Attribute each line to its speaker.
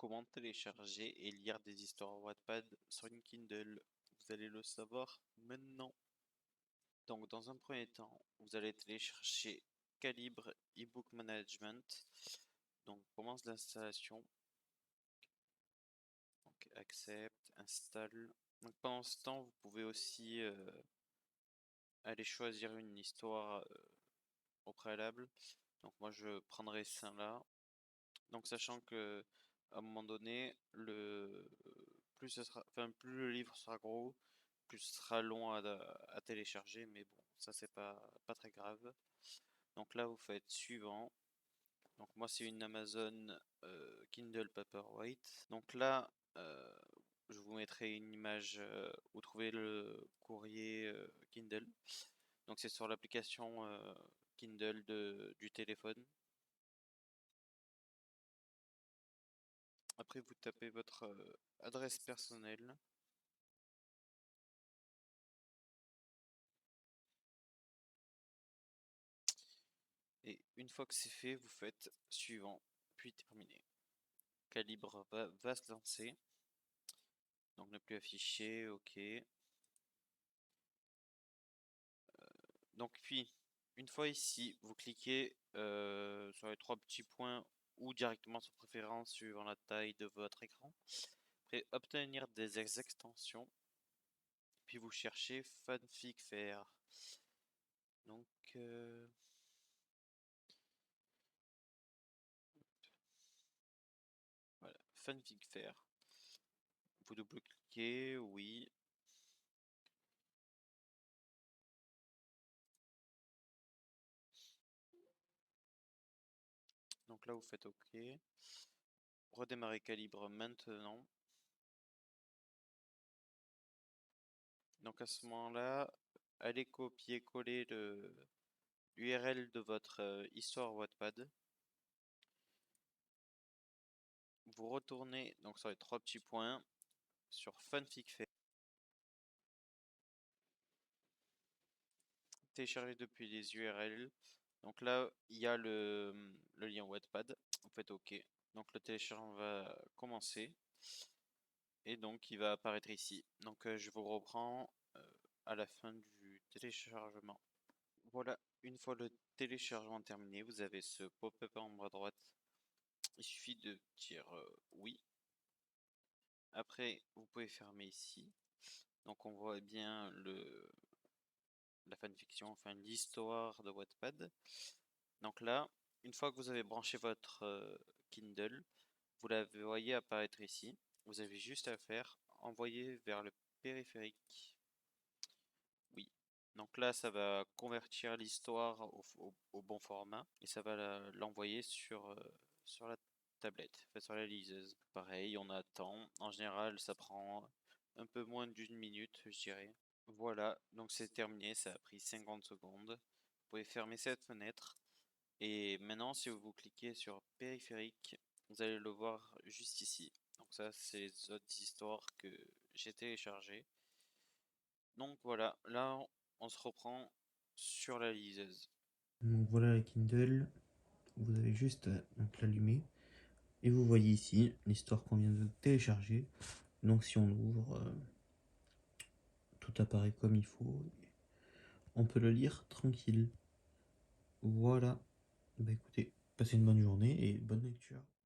Speaker 1: comment télécharger et lire des histoires Wattpad sur une Kindle. Vous allez le savoir maintenant. Donc, dans un premier temps, vous allez télécharger Calibre eBook Management. Donc, commence l'installation. Donc, accepte, installe. Donc, pendant ce temps, vous pouvez aussi aller choisir une histoire au préalable. Donc, moi, je prendrai celle-là. Donc, sachant que à un moment donné, plus plus le livre sera gros, plus ce sera long à télécharger, mais bon, ça c'est pas très grave. Donc là, vous faites suivant. Donc moi, c'est une Amazon Kindle Paperwhite. Donc là, je vous mettrai une image où trouver le courrier Kindle. Donc c'est sur l'application Kindle du téléphone. Après, vous tapez votre adresse personnelle. Et une fois que c'est fait, vous faites suivant, puis terminé. Calibre va se lancer. Donc ne plus affiché, ok. Donc puis, une fois ici, vous cliquez sur les trois petits points ou directement sur préférence suivant la taille de votre écran. Après, obtenir des extensions. Puis vous cherchez FanficFair. Donc, voilà, FanficFair. Vous double-cliquez, oui. Donc là, vous faites OK. Redémarrer Calibre maintenant. Donc à ce moment-là, allez copier-coller l'URL de votre histoire Wattpad. Vous retournez donc sur les trois petits points sur FanficFair. Télécharger depuis les URL. Donc là, il y a le lien Wattpad. Vous faites OK. Donc le téléchargement va commencer. Et donc il va apparaître ici. Donc je vous reprends à la fin du téléchargement. Voilà, une fois le téléchargement terminé, vous avez ce pop-up en bas à droite. Il suffit de dire oui. Après, vous pouvez fermer ici. Donc on voit bien la fanfiction, enfin l'histoire de Wattpad. Donc là, une fois que vous avez branché votre Kindle, vous la voyez apparaître ici. Vous avez juste à faire envoyer vers le périphérique. Oui. Donc là, ça va convertir l'histoire au bon format et ça va l'envoyer sur la tablette, enfin, sur la liseuse. Pareil, on attend. En général, ça prend un peu moins d'une minute, je dirais. Voilà, donc c'est terminé, ça a pris 50 secondes. Vous pouvez fermer cette fenêtre. Et maintenant, si vous cliquez sur périphérique, vous allez le voir juste ici. Donc ça, c'est les autres histoires que j'ai téléchargées. Donc voilà, là on se reprend sur la liseuse.
Speaker 2: Donc voilà la Kindle, vous avez juste à l'allumer et vous voyez ici l'histoire qu'on vient de télécharger. Donc si on ouvre, tout apparaît comme il faut, on peut le lire tranquille. Voilà, bah écoutez, passez une bonne journée et bonne lecture.